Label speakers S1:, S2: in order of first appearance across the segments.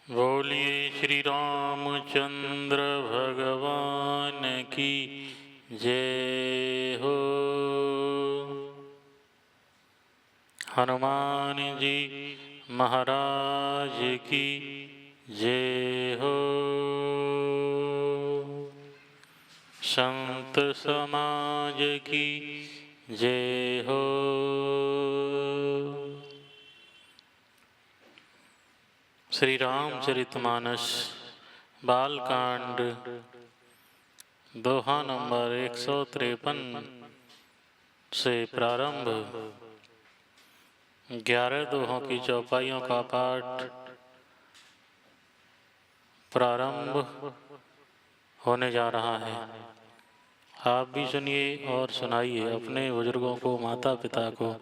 S1: बोलिए श्री रामचंद्र भगवान की जय हो। हनुमान जी महाराज की जय हो। संत समाज की जय हो। श्री रामचरितमानस बालकांड दोहा नंबर 153 से प्रारंभ 11 दोहों की चौपाइयों का पाठ प्रारंभ होने जा रहा है। आप भी सुनिए और सुनाइए, अपने बुजुर्गों को, माता पिता को,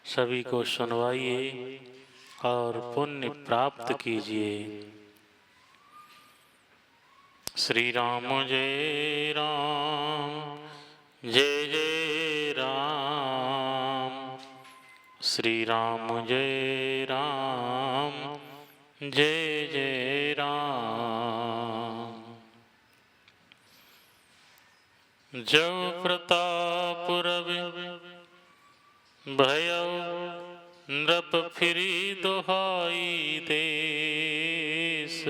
S1: सभी को सुनवाइए और पुण्य प्राप्त कीजिए। श्री राम जय राम जय जय राम। श्री राम जय राम जय जय राम। जब प्रताप रवि भयउ नृप फिरी दोहाई देश।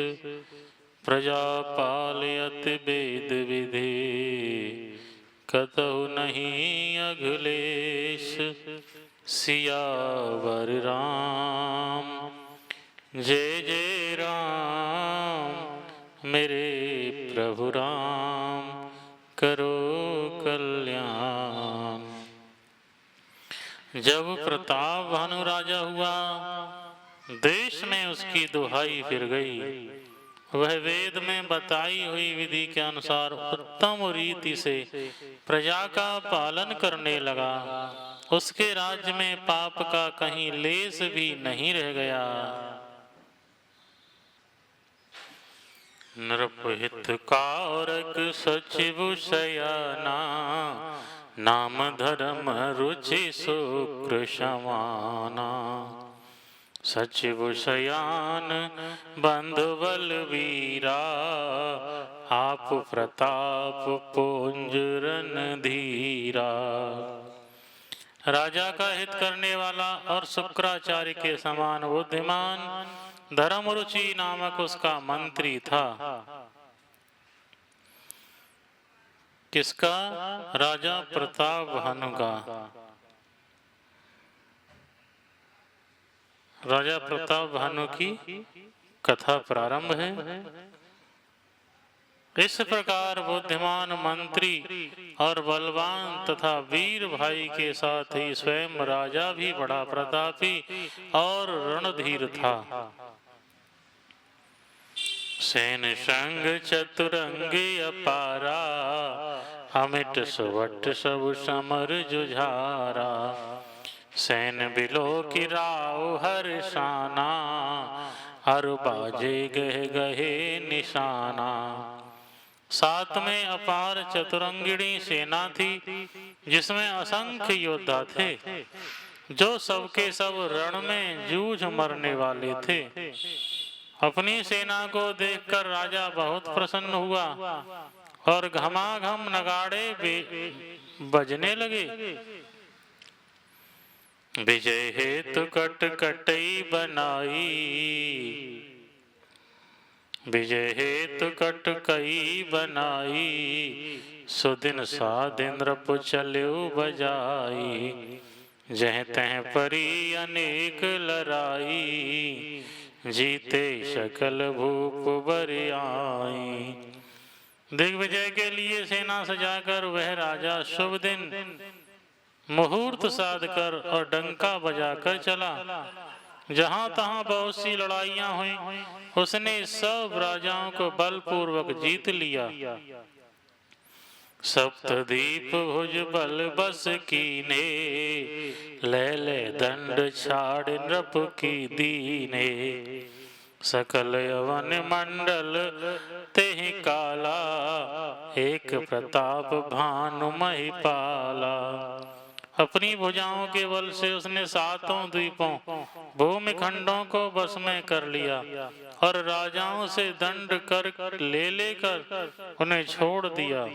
S1: प्रजा पालयत वेद विधि कतहु नहीं अखिलेश। सियावर राम जय जय राम। मेरे प्रभु राम करो कल्याण। जब प्रताप भानु राजा हुआ, देश में उसकी दुहाई फिर गई। वह वेद में बताई हुई विधि के अनुसार उत्तम रीति से प्रजा का पालन करने लगा। उसके राज्य में पाप का कहीं लेस भी नहीं रह गया। नृपहित कारक सचिव शयना। नाम धर्म रुचि शुक्र समाना। सचिव शयान बंधु बलवीरा। आप प्रताप पुंज रणधीरा। राजा का हित करने वाला और शुक्राचार्य के समान बुद्धिमान धर्मरुचि नामक उसका मंत्री था। किसका? राजा प्रताप भानु का। राजा प्रताप भानु की कथा प्रारंभ है। इस प्रकार बुद्धिमान मंत्री और बलवान तथा वीर भाई के साथ ही स्वयं राजा भी बड़ा प्रतापी और रणधीर था। सेन संग चतुरंगी अपारा। अमिट सुवट सब समर जुझारा। सैन बिलो की राव हर्षाना। अरु बाजे गहे गहे निशाना। साथ में अपार चतुरंगिणी सेना थी, जिसमें असंख्य योद्धा थे, जो सबके सब रण में जूझ मरने वाले थे। अपनी सेना को देखकर राजा बहुत प्रसन्न हुआ और घमाघम नगाड़े बजने लगे। विजय हेतु कट कटई बनाई। विजय हेतु कट कई बनाई। सुदिन सादिन नृप चल्यु बजाई। जह तह परी अनेक लड़ाई। जीते सकल भूप बरियाई। दिग्विजय के लिए सेना सजाकर वह राजा शुभ दिन मुहूर्त साध कर और डंका बजाकर चला। जहां तहां बहुत सी लड़ाइयां हुई, उसने सब राजाओं को बलपूर्वक जीत लिया। सप्तदीप भुज बल बस कीने। ले ले दंड छाड़ नृप की दीने। सकल यवन मंडल तेहि काला। एक प्रताप भानु महिपाला। अपनी भुजाओं के बल से उसने सातों द्वीपों भूमि खंडों को बस में कर लिया और राजाओं से दंड कर लेकर उन्हें छोड़ दिया।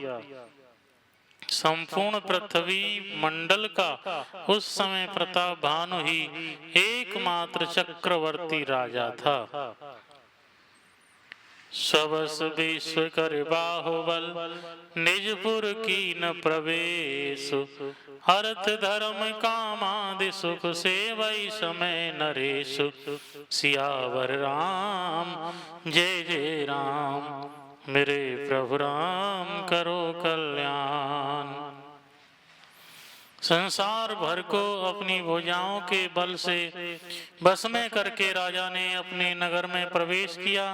S1: संपूर्ण पृथ्वी मंडल का उस समय प्रताप भानु ही एकमात्र चक्रवर्ती राजा था। सबस विश्व कर बाहुबल निजपुर की न प्रवेश, अर्थ धर्म कामादि सुख सेवई समय नरेश, सियावर राम जय जय राम, मेरे प्रभु राम करो कल्याण। संसार भर को अपनी भुजाओं के बल से बस में करके राजा ने अपने नगर में प्रवेश किया।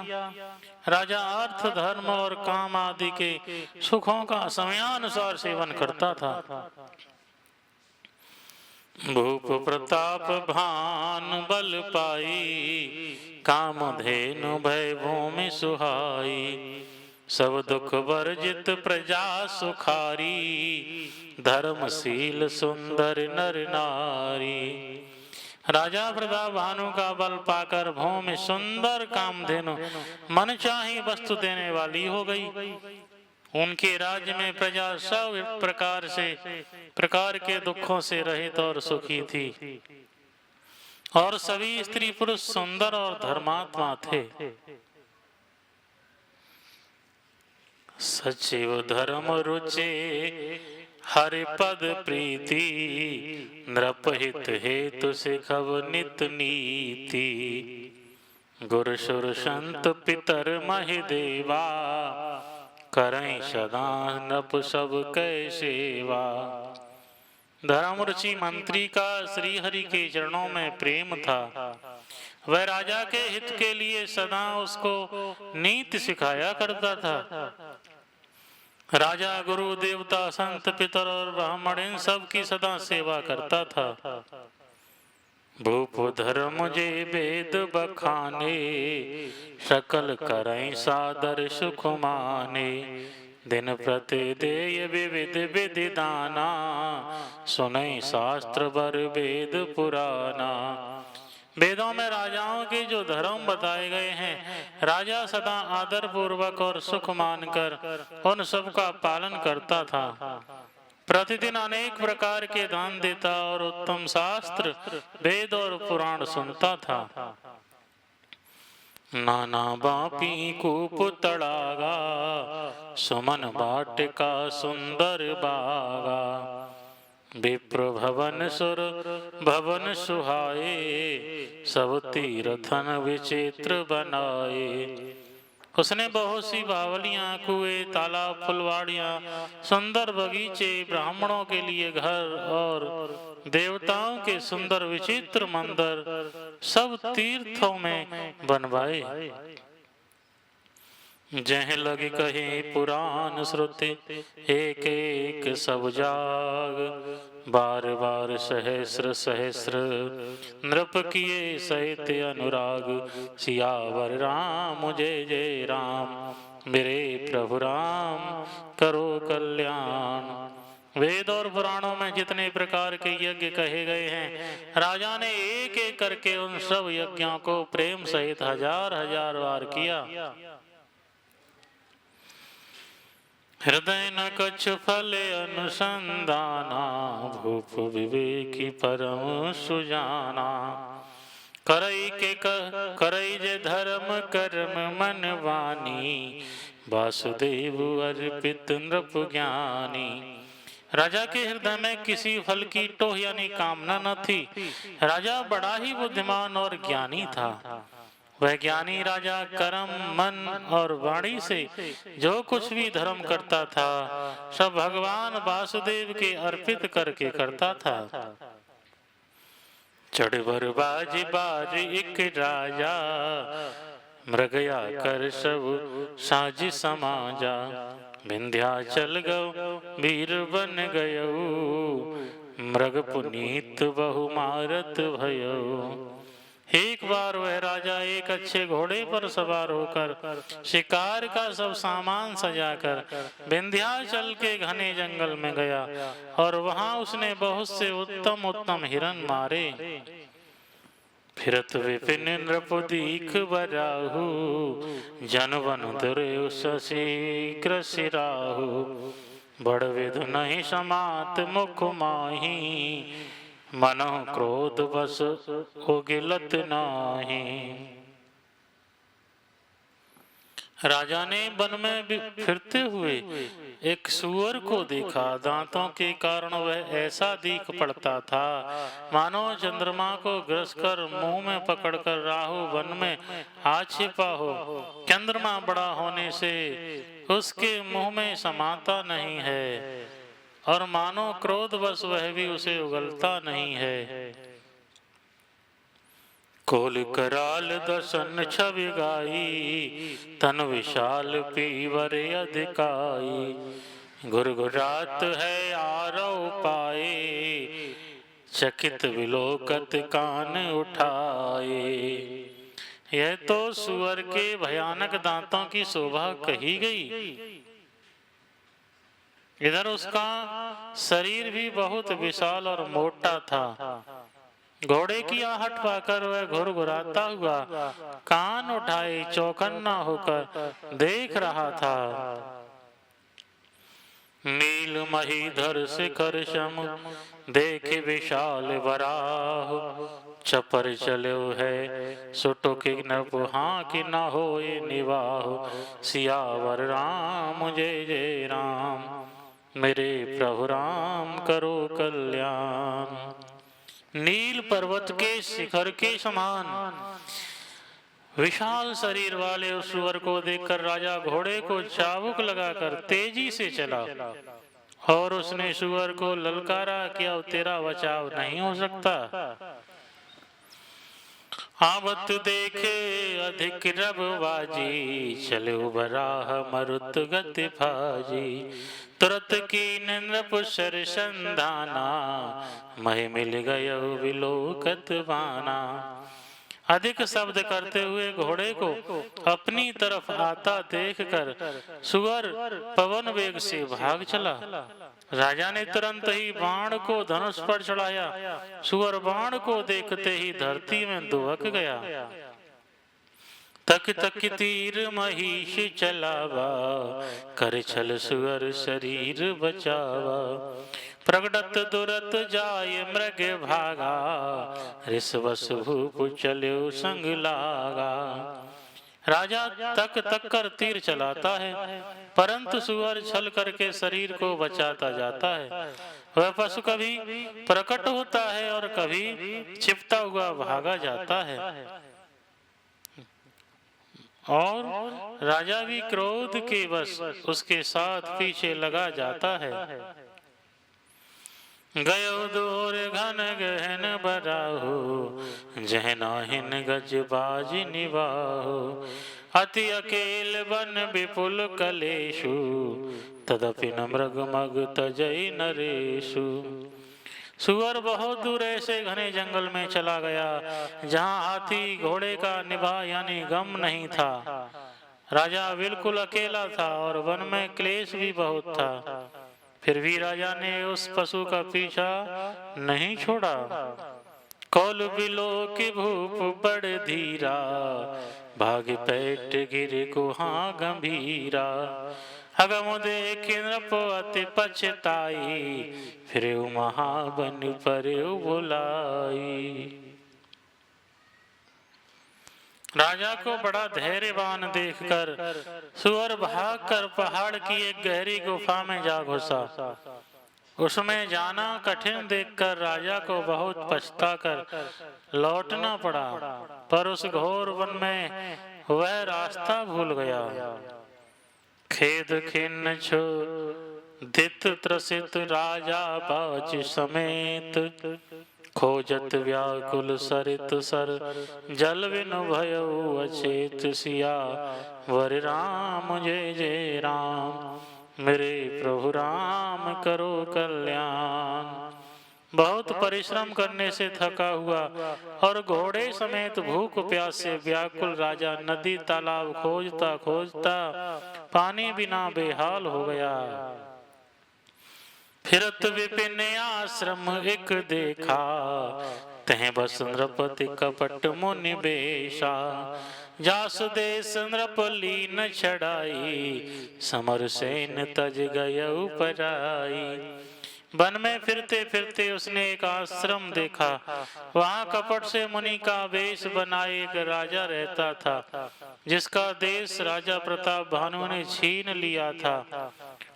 S1: राजा अर्थ धर्म और काम आदि के सुखों का समयानुसार सेवन करता था। भूप प्रताप भान बल पाई, कामधेनु भय भूमि सुहाई, सब दुख वर्जित प्रजा सुखारी, धर्मशील सुंदर नर नारी। राजा प्रताप भानु का बल पाकर भूमि सुंदर कामधेनु मन चाही वस्तु देने वाली हो गई। उनके राज्य में प्रजा सब प्रकार के दुखों से रहित और सुखी थी और सभी स्त्री पुरुष सुंदर और धर्मात्मा थे। सचिव धर्म रुचे हरि पद प्रीति, नृपहित हेतु सिखव नित नीति, गुरु सुर संत पितर महि देवा, करई सदा नृप सब कै सेवा। धर्म रुचि मंत्री का श्री हरि के चरणों में प्रेम था। वह राजा के हित के लिए सदा उसको नीति सिखाया करता था। राजा गुरु देवता संत पितर और ब्राह्मण इन सब की सदा सेवा करता था। भूप धर्म जे वेद बखाने, सकल करई सादर सुख माने, दिन प्रति देय विविध विधि दाना, सुनई शास्त्र वर वेद पुराना। वेदों में राजाओं के जो धर्म बताए गए हैं, राजा सदा आदर पूर्वक और सुख मानकर उन सब का पालन करता था। प्रतिदिन अनेक प्रकार के दान देता और उत्तम शास्त्र वेद और पुराण सुनता था। नाना बापी कूप तड़ागा, सुमन बाटिका सुंदर बागा, विप्र भवन सुर भवन सुहाए, सब तीर्थन विचित्र बनाए। उसने बहुत सी बावलियां, कुएं, तालाब, फुलवाड़ियां, सुंदर बगीचे, ब्राह्मणों के लिए घर और देवताओं के सुंदर विचित्र मंदिर सब तीर्थों में बनवाए। जह लग कहे पुराण श्रुति, एक एक सब जाग, बार बार सहस्र सहस्र नृप किए सहित अनुराग, सियावर राम जय जय राम, मेरे प्रभु राम करो कल्याण। वेद और पुराणों में जितने प्रकार के यज्ञ कहे गए हैं, राजा ने एक एक करके उन सब यज्ञों को प्रेम सहित हजार हजार बार किया। हृदय न कछ फल अनुसंधाना, भूप विवेकी परम सुजाना, करई जे धर्म कर्म मन वानी, वासुदेव अर्पित नृप ज्ञानी। राजा के हृदय में किसी फल की टोह यानी कामना न थी। राजा बड़ा ही बुद्धिमान और ज्ञानी था। वह ज्ञानी राजा कर्म मन और वाणी से जो कुछ भी धर्म करता था, सब भगवान वासुदेव के अर्पित करके करता था। चढ़बर बाज बाज एक राजा, मृगया कर सब साज समाजा, विंध्याचल गौ वीर बन गयऊ, मृग पुनीत बहु मारत भयो। एक बार वह राजा एक अच्छे घोड़े पर सवार होकर शिकार का सब सामान सजाकर विंध्याचल के घने जंगल में गया और वहां उसने बहुत से उत्तम उत्तम हिरन मारे। फिरत विपिन नृप दीख बराहु, जन बन दुर्यो शीघ्र सिराहु। बड़ विधु नहीं समात मुख माही, मनो क्रोध बस उगिलत नाही। राजा ने वन में फिरते हुए एक सूअर को देखा। दांतों के कारण वह ऐसा दिख पड़ता था मानो चंद्रमा को ग्रस कर मुंह में पकड़कर राहु वन में आ छिपा हो। चंद्रमा बड़ा होने से उसके मुंह में समाता नहीं है और मानो क्रोधवश वह भी उसे उगलता नहीं है। कोल कराल दसन छवि गाई, तन विशाल पीवर अधिकाई। गुरगुरात है आरव पाए, चकित विलोकत कान उठाए। यह तो सुअर के भयानक दांतों की शोभा कही गई, इधर उसका शरीर भी बहुत विशाल और मोटा था। घोड़े की आहट पाकर वह घुरघुराता हुआ कान उठाए चौकन्ना होकर देख रहा था। नील महीधर शिखर सम देखे विशाल वराह, चपर चलो है सुटुक नपुहाँ कि न होए निवाह। सियावर राम जय जय राम, मेरे प्रभु राम करो कल्याण। नील पर्वत के शिखर के समान विशाल शरीर वाले उस सुअर को देखकर राजा घोड़े को चाबुक लगाकर तेजी से चला और उसने सुअर को ललकारा कि अब तेरा बचाव नहीं हो सकता। आवत देखे अधिक रब बाजी, चले बराह मरुत गति भाजी। तुरत की नृप सर संधाना, मह मिल गयो विलोकत बाना। अधिक शब्द करते हुए घोड़े को अपनी तरफ आता देखकर सुअर पवन वेग से भाग चला। राजा ने तुरंत ही बाण को धनुष पर चढ़ाया। सुअर बाण को देखते ही धरती में दुबक गया। तक तक तीर महिष चलावा, कर छल सुअर शरीर बचावा। प्रगटत दुरत जाय मृग भागा, ऋषवश भूप चलो संग लागा। राजा तक तक कर तीर चलाता है, परंतु सुअर छल करके शरीर को बचाता जाता है। वह पशु कभी प्रकट होता है और कभी छिपता हुआ भागा जाता है और राजा भी क्रोध के वश उसके साथ पीछे लगा जाता है। गयो दूर घन गहन बराहो, जह नाहिन गज बाज निवाहो। अति अकेल बन विपुल कलेशु, तदपि न मृग मग तजई नरेशु। सुअर बहुत दूर ऐसे घने जंगल में चला गया जहाँ हाथी घोड़े का निभा यानी गम नहीं था। राजा बिल्कुल अकेला था और वन में क्लेश भी बहुत था। फिर भी राजा ने उस पशु का पीछा नहीं छोड़ा। कौल बिलो के भूप बड़ धीरा, भाग पैठ गिर गुहा गंभीरा। अगम देख नृप अति पछताई, फिर महाबन पर बुलाई। राजा को बड़ा धैर्यवान देखकर सुअर भागकर पहाड़ की एक गहरी गुफा में जा घुसा। उसमें जाना कठिन देखकर राजा को बहुत पछताकर लौटना पड़ा, पर उस घोर वन में वह रास्ता भूल गया। खेद खिन्न छो दित त्रसित राजा बाज समेत, खोजत व्याकुल सरित सर जल बिन भयउ अचेत। सिया वर राम जय जय राम, मेरे प्रभु राम करो कल्याण। बहुत परिश्रम करने से थका हुआ और घोड़े समेत भूख प्यास से व्याकुल राजा नदी तालाब खोजता खोजता पानी बिना बेहाल हो गया। फिरत विपिन आश्रम एक देखा, तह बस नृपति कपट मुनि बेशा। जासु देश नृप लीन छड़ाई, समर सेन तज गयउ पराई। वन में फिरते फिरते उसने एक आश्रम देखा। वहां कपट से मुनि का वेश बनाए एक राजा रहता था, जिसका देश राजा प्रताप भानु ने छीन लिया था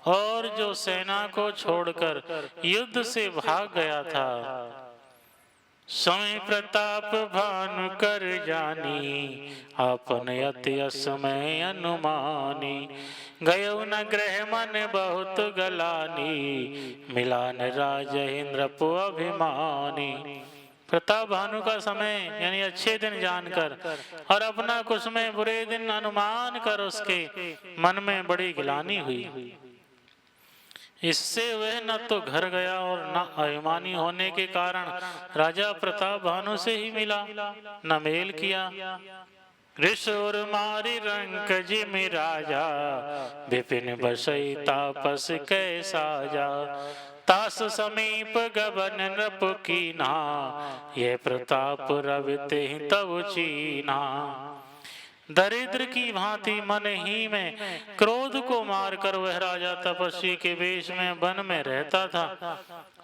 S1: और जो सेना को छोड़कर युद्ध से भाग गया था। समय प्रताप भानु कर जानी, आपन अति असमय अनुमानी। गयो न ग्रह मन बहुत गलानी, मिलान राज इंद्रपु अभिमानी। प्रताप भानु का समय यानी अच्छे दिन जानकर और अपना कुछ में बुरे दिन अनुमान कर उसके मन में बड़ी गिलानी हुई। इससे वह न तो घर गया और न अभिमानी होने के कारण राजा प्रताप भानु से ही मिला, न मेल किया। ऋषुर मारी रंक जिमि राजा, विपिन बसई तापस कैसा जा। तास समीप गबन नृप कीना, ये प्रताप रविते तब चीना। दरिद्र की भांति मन ही में क्रोध को मारकर वह राजा तपस्वी के वेश में वन में रहता था।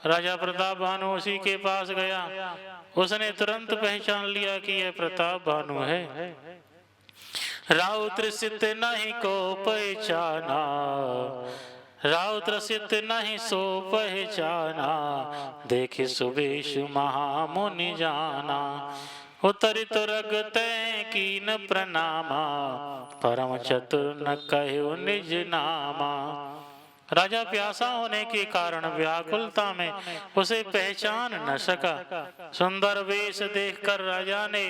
S1: राजा प्रताप भानु उसी के पास गया। उसने तुरंत पहचान लिया कि यह प्रताप भानु है। राउत सित नहीं को पहचाना, राउत रसित नहीं सो पहचाना। देखे सुबेश महामुनि जाना, उतरित रगते कीन प्रणामा। परम चतुर न कहो निज नामा। राजा प्यासा होने के कारण व्याकुलता में उसे पहचान न सका। सुंदर वेश देखकर राजा ने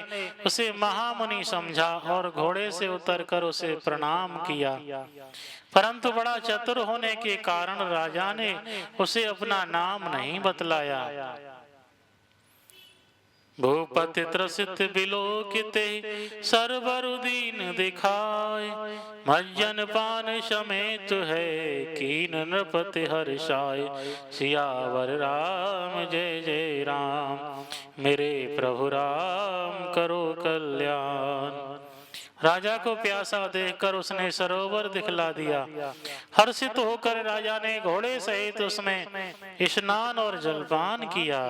S1: उसे महामुनि समझा और घोड़े से उतरकर उसे प्रणाम किया। परंतु बड़ा चतुर होने के कारण राजा ने उसे अपना नाम नहीं बतलाया। भूपति त्रसित बिलोकिते सर्वरुदीन दिखाए। मज्जन पान समेत है कीन नृपति हर्षाय। सियावर राम जय जय राम, मेरे प्रभु राम करो कल्याण। राजा को प्यासा देखकर उसने सरोवर दिखला दिया। हर्षित होकर राजा ने घोड़े सहित उसमें स्नान और जलपान किया।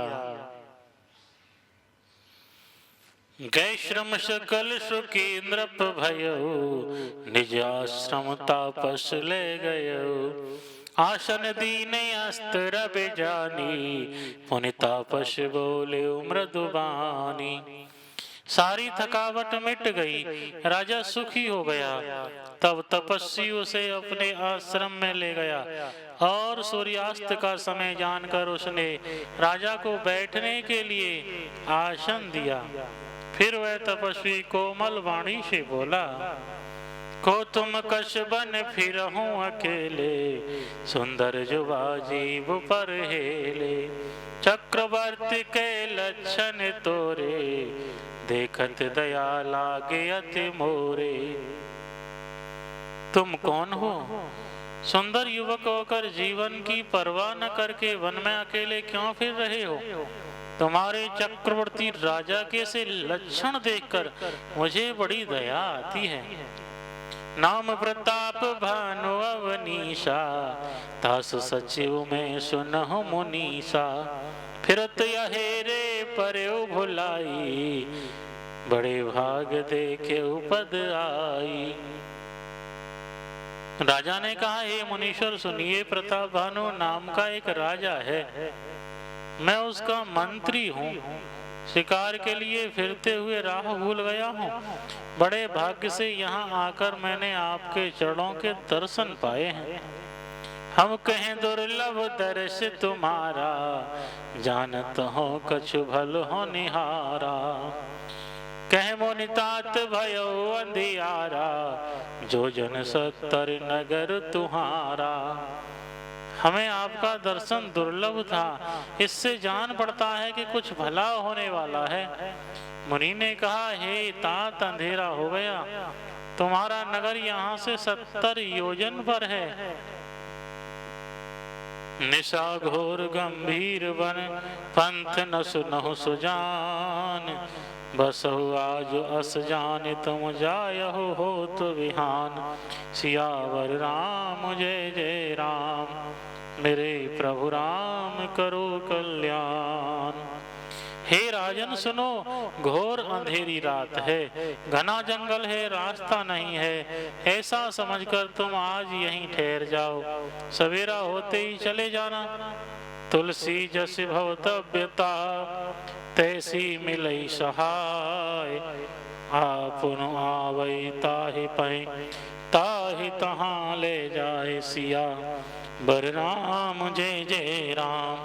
S1: गै श्रम सकल सुखी नृप भयो, निज आश्रम तापस ले गयो। आसन दीन अस्त्र बेजानी, पुनि तापस बोले मृदुबानी। सारी थकावट मिट गई, राजा सुखी हो गया। तब तपस्वी उसे अपने आश्रम में ले गया और सूर्यास्त का समय जानकर उसने राजा को बैठने के लिए आसन दिया। फिर वह तपस्वी कोमल वाणी से बोला, को तुम कश बन फिरहूं अकेले। सुंदर जुबा जीव पर हेले। चक्रवर्ती के लक्षण तोरे, देखत दया लागे अति मोरे। तुम कौन हो? सुंदर युवक होकर जीवन की परवाह न करके वन में अकेले क्यों फिर रहे हो? तुम्हारे चक्रवर्ती राजा के से लक्षण देखकर मुझे बड़ी दया आती है। नाम प्रताप भानु अवनीशा, तासु सचिव में सुनहु मुनीसा। फिरत यहेरे पर्यो भुलाई, बड़े भाग देखे पद आई। राजा ने कहा, हे मुनीश्वर सुनिए, प्रताप भानु नाम का एक राजा है। मैं उसका मंत्री हूँ। शिकार के लिए फिरते हुए राह भूल गया हूँ। बड़े भाग्य से यहाँ आकर मैंने आपके चरणों के दर्शन पाए हैं। हम कहें दुर्लभ दर्श तुम्हारा, जानत हो कछु भल हो निहारा। कह मुनितात भयो अंधियारा, जो जन सत्तर नगर तुम्हारा। हमें आपका दर्शन दुर्लभ था, इससे जान पड़ता है कि कुछ भला होने वाला है। मुनि ने कहा, हे तात, अंधेरा हो गया, तुम्हारा नगर यहाँ से 70 योजन पर है। निशा घोर गंभीर बन, पंथ न सुनहु सुजान, बसहु आज अस जान, तुम जायहु होत विहान। सियावर राम जय जय राम, मेरे प्रभु राम करो कल्याण। हे राजन सुनो, घोर अंधेरी रात है, घना जंगल है, रास्ता नहीं है, ऐसा समझकर तुम आज यहीं ठहर जाओ, सवेरा होते ही चले जाना। तुलसी जस भवतव्यता, तैसी मिलई सहाय, आपन आवई ताहि पै, ताहि तहाँ ले जाए। सिया बर राम जय जय राम,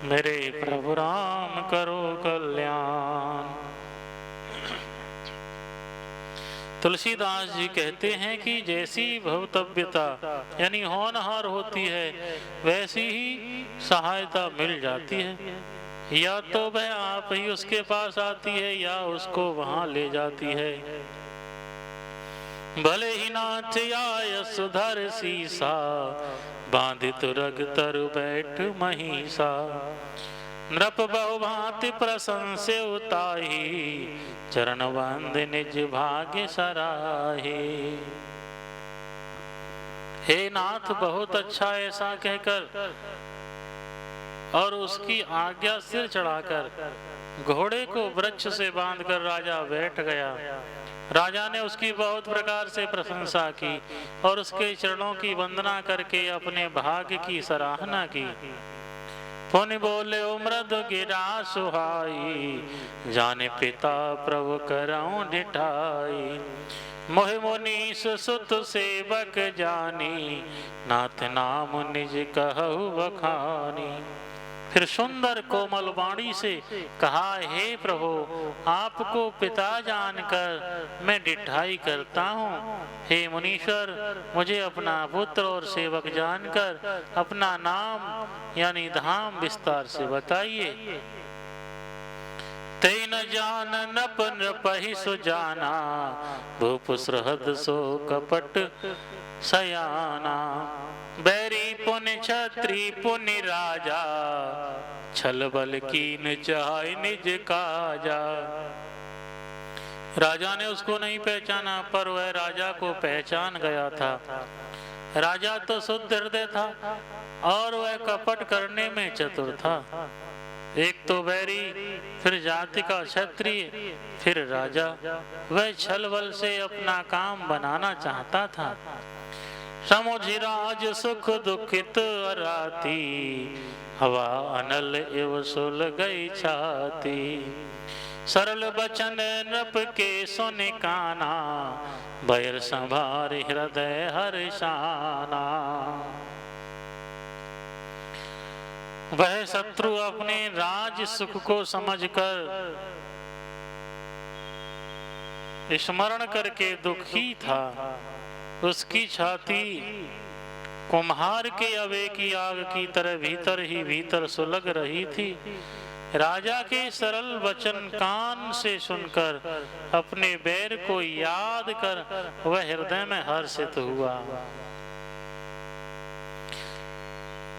S1: मेरे प्रभु राम करो कल्याण। तुलसीदास जी कहते हैं कि जैसी भवतव्यता यानी होनहार होती है, वैसी ही सहायता मिल जाती है। या तो वह आप ही उसके पास आती है या उसको वहां ले जाती है। भले ही नाथ आय सुधर सीसा, बांधित रग तरु बैठ महिषा, नृप बहुभांति प्रशंसे उताही, चरण वंद निज भाग्य सराहे। हे नाथ बहुत अच्छा, ऐसा कहकर और उसकी आज्ञा सिर चढ़ाकर घोड़े को वृक्ष से बांधकर राजा बैठ गया। राजा ने उसकी बहुत प्रकार से प्रशंसा की और उसके चरणों की वंदना करके अपने भाग्य की सराहना की। पुनि बोले मृदु गिरा सुहाई, जाने पिता प्रभु करऊं ढिठाई, मोहि मुनीस सुत सेवक जानी, नाथ नाम निज कहु बखानी। फिर सुंदर कोमल वाणी से कहा, हे प्रभु, आपको पिता जानकर मैं डिठाई करता हूँ। हे मुनीश्वर, मुझे अपना पुत्र और सेवक जानकर अपना नाम यानी धाम विस्तार से बताइए। तेन जान नप नृपहि सुजाना, भूप सुहृद सो कपट सयाना, बैरी पुनि छत्री पुनि राजा, छल बल कीन चाहे निज काजा। राजा ने उसको नहीं पहचाना, पर वह राजा को पहचान गया था। राजा तो शुद्ध हृदय था और वह कपट करने में चतुर था। एक तो बैरी, फिर जाति का क्षत्रिय, फिर राजा। वह छल बल से अपना काम बनाना चाहता था। समुझि राज सुख दुखित अराती, हवा अनल एव सुल गई छाती, सरल बचन नृप के सुन काना, बैर संभार हृदय हर्षाना। वह शत्रु अपने राज सुख को समझकर स्मरण करके दुखी था। उसकी छाती कुम्हार के अवे की आग की तरह भीतर ही भीतर सुलग रही थी। राजा के सरल वचन कान से सुनकर अपने बैर को याद कर वह हृदय में हर्षित हुआ।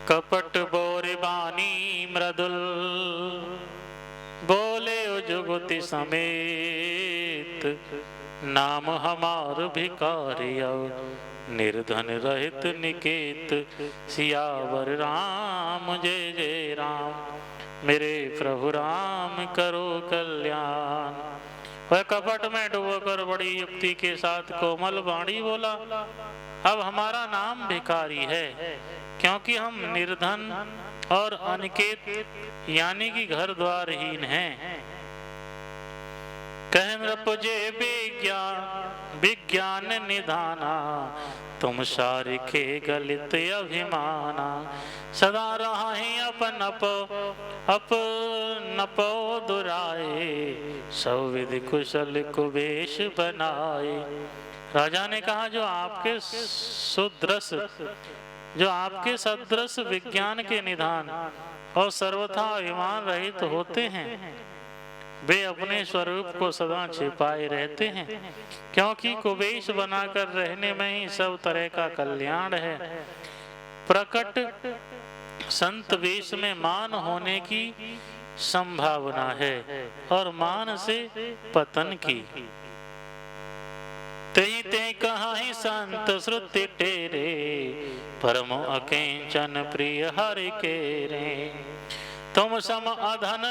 S1: कपट बोरे बानी मृदुल, बोले जुगति समेत, नाम हमार भिकारिया, निर्धन रहित निकेत, सियावर राम जय जय राम, मेरे प्रभु राम करो कल्याण। वह कपट में डूबकर बड़ी युक्ति के साथ कोमल वाणी बोला, अब हमारा नाम भिखारी है, क्योंकि हम निर्धन और अनिकेत यानी कि घर द्वारहीन हैं। कह नृप जे विज्ञान निधाना, तुम सारिखे गलित अभिमाना, सदा रहे अपनपो दुराए, सब विधि कुशल कुबेश बनाए। राजा ने कहा, जो आपके सुदृश जो आपके सदृश विज्ञान के निधान और सर्वथा अभिमान रहित होते हैं, वे अपने स्वरूप को सदा छिपाए रहते हैं, क्योंकि कुबेश बनाकर रहने में ही सब तरह का कल्याण है। प्रकट संत वेश में मान होने की संभावना है और मान से पतन की। तेहि ते कहाहि संत श्रुति टेरे, परम अकिंचन प्रिय हरि केरे। तुम सम अधन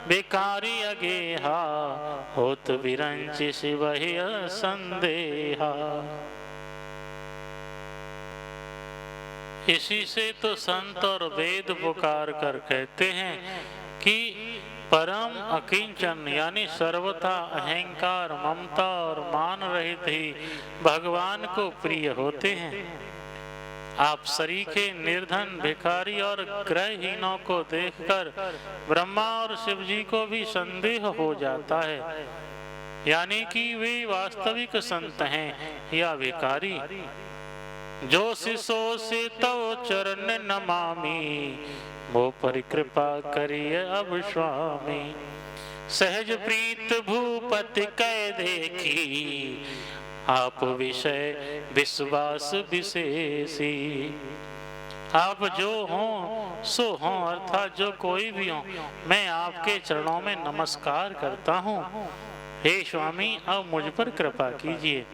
S1: बेकारी अगेहा, होत विरंच शिवहि संदेहा। इसी से तो संत और वेद पुकार कर कहते हैं कि परम अकिंचन यानी सर्वथा अहंकार, ममता और मान रहित ही भगवान को प्रिय होते हैं। आप सरीखे, निर्धन, भिखारी और ग्रहहीनों को देखकर ब्रह्मा और शिव जी को भी संदेह हो जाता है, यानी कि वे वास्तविक संत हैं या भिखारी। जो शिशो से तव चरण नमामि, वो परिकृपा करिए अब स्वामी। सहज प्रीत भूपति कह देखी, आप विषय विश्वास विशेषी। आप जो हो सो हो, अर्थात जो कोई भी हो, मैं आपके चरणों में नमस्कार करता हूँ। हे स्वामी, अब मुझ पर कृपा कीजिए।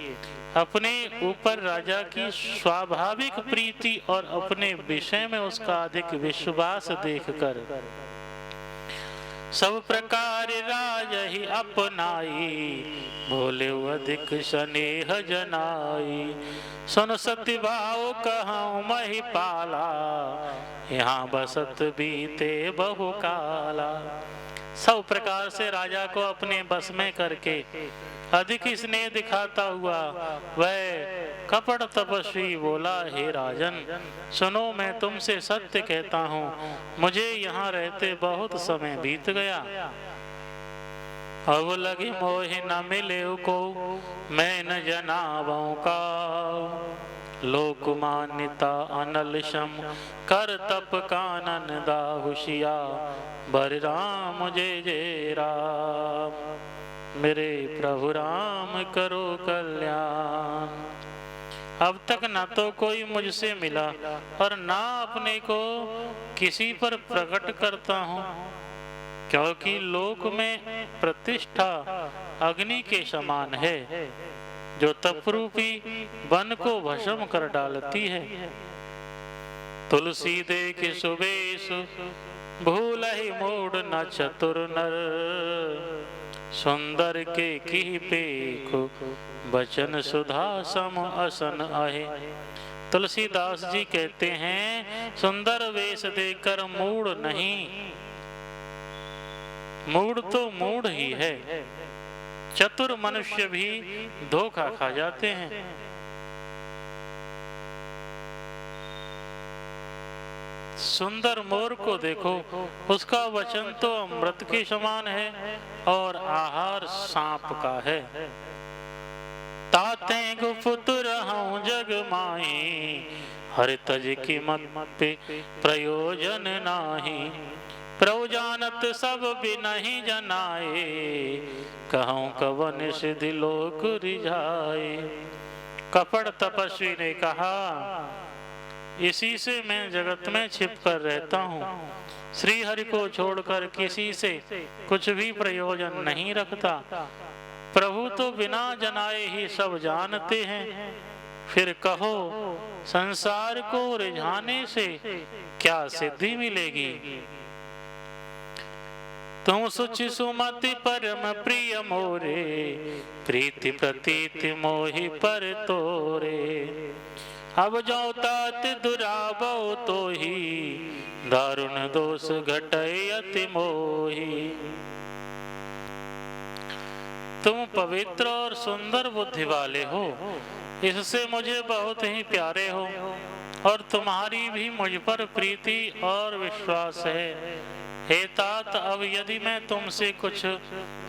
S1: अपने ऊपर राजा की स्वाभाविक प्रीति और अपने विषय में उसका अधिक विश्वास देखकर सब प्रकार राज ही अपनाई, भोले अधिक स्नेह जनाई। सुन सत्य भाव कहूँ महिपाला, यहाँ बसत बीते बहु काला। सब प्रकार से राजा को अपने बस में करके अधिक स्नेह दिखाता हुआ वह कपट तपस्वी बोला, हे राजन, सुनो, मैं तुमसे सत्य कहता हूँ, मुझे यहाँ रहते बहुत समय बीत गया। अब लगे मोहि न मिले को, मैं न जनावों का। लोक मान्यता अनल शम, कर तप कानन दाहुशिया। बर राम जय जय राम, मेरे प्रभु राम करो कल्याण। अब तक न तो कोई मुझसे मिला और ना अपने को किसी पर प्रकट करता हूँ, क्योंकि लोक में प्रतिष्ठा अग्नि के समान है, जो तपरूपी वन को भस्म कर डालती है। तुलसी देख सुबेश, भूल ही मूड न चतुर नर। सुंदर के की पेखो, बचन सुधा सम असन आहे। तुलसीदास जी कहते हैं, सुंदर वेश देखकर मूड नहीं, मूड तो मूड ही है। चतुर मनुष्य भी धोखा खा जाते हैं। सुंदर मोर को देखो, उसका वचन तो अमृत के समान है और आहार सांप का है। ताते गुप्त रहूं जग माही, हर तज की मत पे प्रयोजन नाही। प्रभु जानत सब भी नहीं जनाए, कहूं कवन सिद्धि लोक रिझाए। कपट तपस्वी ने कहा, इसी से मैं जगत में छिप कर रहता हूँ। श्री हरि को छोड़कर किसी से कुछ भी प्रयोजन नहीं रखता। प्रभु तो बिना जनाए ही सब जानते हैं, फिर कहो संसार को रिझाने से क्या सिद्धि मिलेगी। तुम सुचि सुमति परम प्रिय मोरे, प्रीति प्रतीति मोहि पर तोरे। अब जो तात दुराबो तो ही, दारुण दोष घटय अति मोही। तुम पवित्र और सुंदर बुद्धि वाले हो, इससे मुझे बहुत ही प्यारे हो, और तुम्हारी भी मुझ पर प्रीति और विश्वास है। हे तात, अब यदि मैं तुमसे कुछ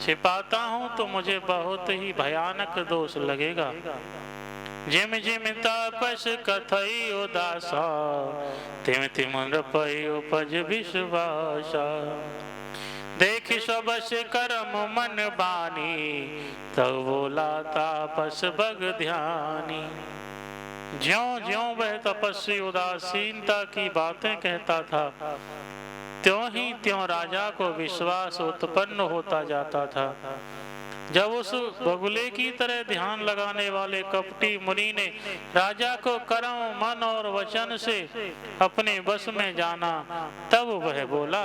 S1: छिपाता हूँ तो मुझे बहुत ही भयानक दोष लगेगा। जिम जिम तापस कथई उदासा, तिम तिम नृपय उपज विश्वासा। देख सबस करम मन बानी, तब बोला तापस बग ध्यानी। ज्यों ज्यों वह तपस्वी उदासीनता की बातें कहता था, त्यों ही त्यों राजा को विश्वास उत्पन्न होता जाता था। जब उस बगुले की तरह ध्यान लगाने वाले कपटी मुनि ने राजा को कर्म मन और वचन से अपने बस में जाना, तब वह बोला,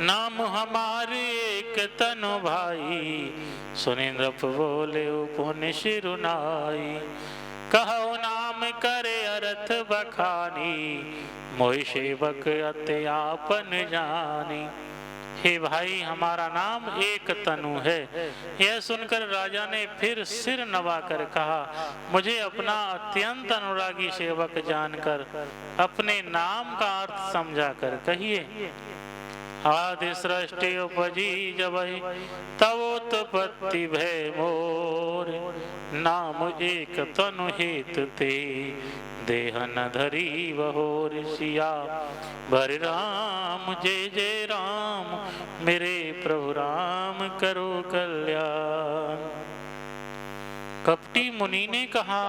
S1: नाम हमारे एक तनु भाई, सुनि नृप बोले पुण्य शिरुनाई। कहो नाम करे अर्थ बखानी, मोहि सेवक अति आपन जानी। हे भाई, हमारा नाम एक तनु है। यह सुनकर राजा ने फिर सिर नवाकर कहा, मुझे अपना अत्यंत अनुरागी सेवक जानकर अपने नाम का अर्थ समझाकर कहिए। आदि सृष्टि उपजी जबहि, तब उत्पत्ति भय मोर। नाम एक तनु हेतु ते, देह न धरी बहोर। सिया बर राम जय जय राम, मेरे प्रभु राम करो कल्याण। कपटी मुनि ने कहा,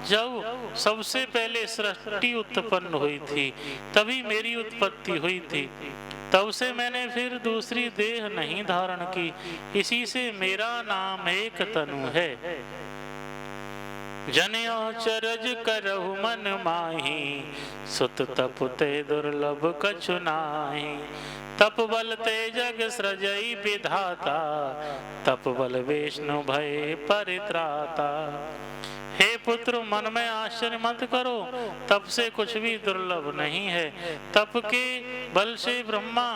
S1: जब सबसे पहले सृष्टि उत्पन्न हुई थी तभी मेरी उत्पत्ति हुई थी, तब से मैंने फिर दूसरी देह नहीं धारण की, इसी से मेरा नाम एक तनु है। जनियो चरज करहु मन माही, सुत तप ते दुर्लभ कछु नाहि। तप बल ते जग सृजई विधाता, तप बल विष्णु भय परित्राता। हे पुत्र, मन में आश्चर्य मत करो, तप से कुछ भी दुर्लभ नहीं है। तप के बल से ब्रह्मा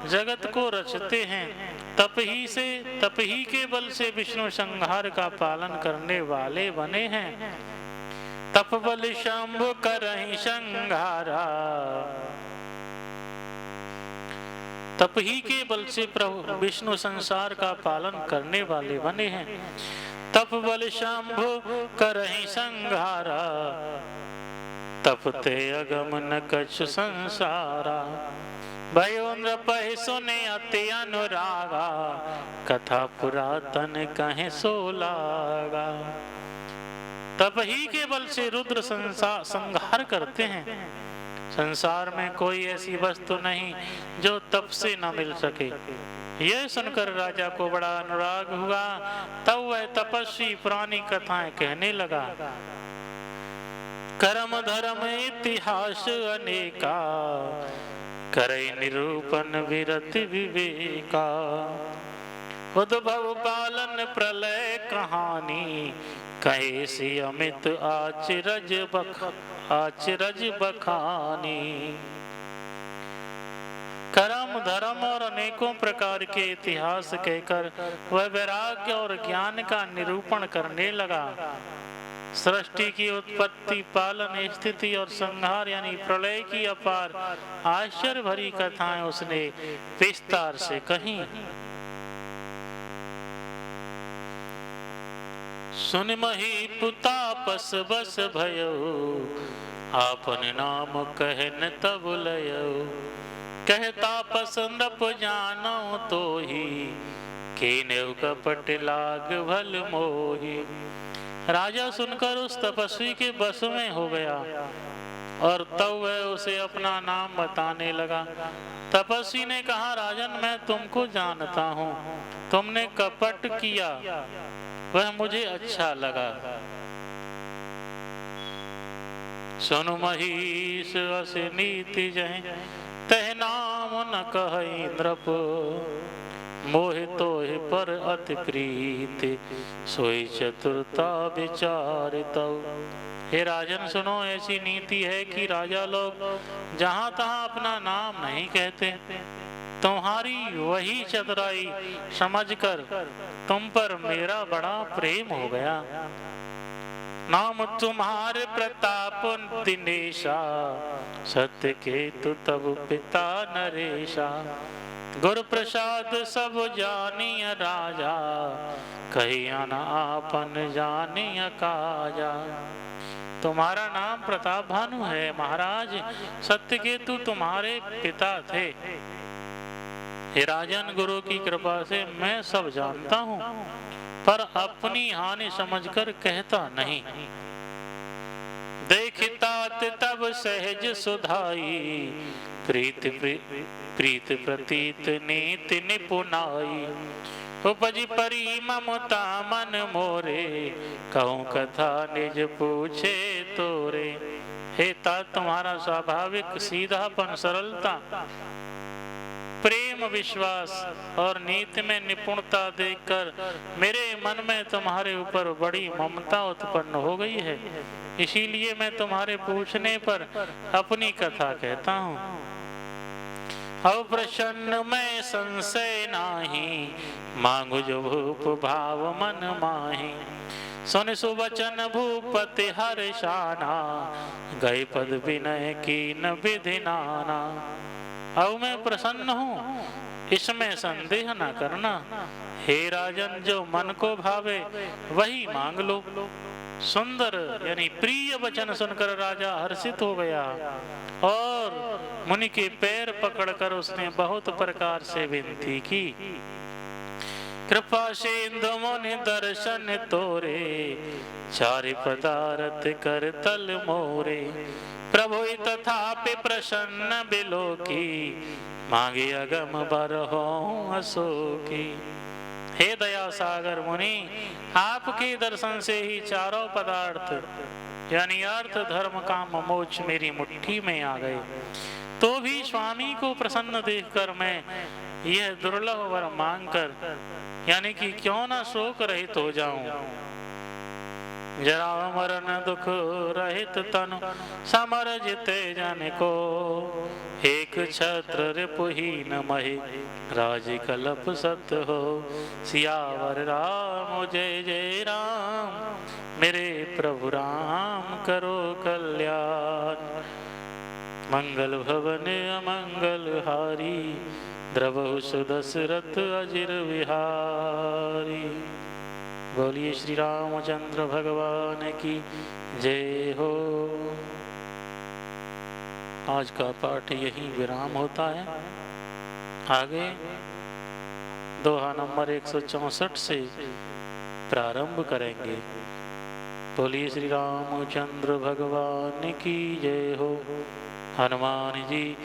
S1: जगत को रचते हैं, तप ही के बल से विष्णु संहार का पालन करने वाले बने हैं। तप बल शंभु करहि संहारा, तप ही के बल से प्रभु विष्णु संसार का पालन करने वाले बने हैं। तप बल शंभु करहि संहारा, तपते अगम न कछु संसारा। भयो नृपहि सुने अति अनुरागा, कथा पुरातन कहे सो लागा। तप ही के बल से रुद्र संहार करते हैं। संसार में कोई ऐसी वस्तु नहीं जो तप से न मिल सके। यह सुनकर राजा को बड़ा अनुराग हुआ। तब वह तपस्वी पुरानी कथाएं कहने लगा। कर्म धर्म इतिहास अनेका, करे निरूपण विरति विवेका। उद्भव पालन प्रलय कहानी, कहे सी अमित आचरज बखानी। कर्म धर्म और अनेकों प्रकार के इतिहास कहकर वह वैराग्य और ज्ञान का निरूपण करने लगा। सृष्टि की उत्पत्ति, पालन, स्थिति और संहार यानी प्रलय की अपार आश्चर्य भरी कथाएं उसने विस्तार से कही। सुन मही पुतापस बस भयो, आपन नाम कहन तब लयो। कहता पसंदप जानो तो ही, कीनेव कपट लाग भल मोही। राजा सुनकर उस तपस्वी के बस में हो गया और तब वह उसे अपना नाम बताने लगा। तपस्वी ने कहा, राजन, मैं तुमको जानता हूँ, तुमने कपट किया, वह मुझे अच्छा लगा। सुनु महिष अस नीति जय, तह नाम न कहई नृप। मोहि तोहि पर अति प्रीति, सोई चतुरता विचारितौ। हे राजन, सुनो, ऐसी नीति है कि राजा लोग जहाँ तहाँ अपना नाम नहीं कहते। तुम्हारी वही चतुराई समझकर तुम पर मेरा बड़ा प्रेम हो गया। नाम तुम्हारे प्रताप दिनेशा, सत्य के तु तब पिता नरेशा। गुरु प्रसाद सब जानिय राजा, कहिया न आपन जानिय काजा। तुम्हारा नाम प्रताप भानु है महाराज, सत्यकेतु तुम्हारे पिता थे। हे राजन, गुरु की कृपा से मैं सब जानता हूँ, पर अपनी हानि समझकर कहता नहीं। देखितात तब सहज सुधाई, प्रीत प्रतीत नीति निपुनाई। उपजी परी ममता मन मोरे, कहूँ कथा निज पूछे तोरे। हे तात, तुम्हारा स्वाभाविक सीधापन, सरलता, प्रेम, विश्वास और नीति में निपुणता देखकर मेरे मन में तुम्हारे ऊपर बड़ी ममता उत्पन्न हो गई है। इसीलिए मैं तुम्हारे पूछने पर अपनी कथा कहता हूँ। अब प्रसन्न मैं संशय नाही, मांगु जो भूप भाव मन माही। सुन सुवचन भूपति हर्षाना, गए पद विनय कीन विधि नाना। अब मैं प्रसन्न हूँ, इसमें संदेह न करना। हे राजन, जो मन को भावे वही मांग लो। सुंदर यानी प्रिय वचन सुनकर राजा हर्षित हो गया और मुनि के पैर पकड़कर उसने बहुत प्रकार से विनती की। कृपा सिंधु मुनि दर्शन तोरे, चारि पदारथ कर तल मोरे। प्रभु तथापि प्रसन्न बिलोकी, मांगे अगम बरहो अशोकी। हे दया सागर मुनि, आपके दर्शन से ही चारों पदार्थ यानी अर्थ, धर्म, काम, मोक्ष मेरी मुट्ठी में आ गए। तो भी स्वामी को प्रसन्न देखकर मैं यह दुर्लभ वर मांगकर यानी कि क्यों ना शोक रहित हो जाऊं। जरा मरण दुख रहित तनु, समर जिते जन को। एक छत्र रिपुहीन महि, राज कलप सत हो। सियावर राम जय जय राम, मेरे प्रभु राम करो कल्याण। मंगल भवन अमंगल हारी, द्रवहु सुदशरथ अजिर विहारी। बोलिए श्री रामचंद्र भगवान की जय हो। आज का पाठ यहीं विराम होता है। आगे दोहा नंबर 164 से प्रारंभ करेंगे। बोलिए श्री रामचंद्र भगवान की जय हो। हनुमान जी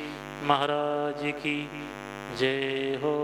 S1: महाराज की जय हो।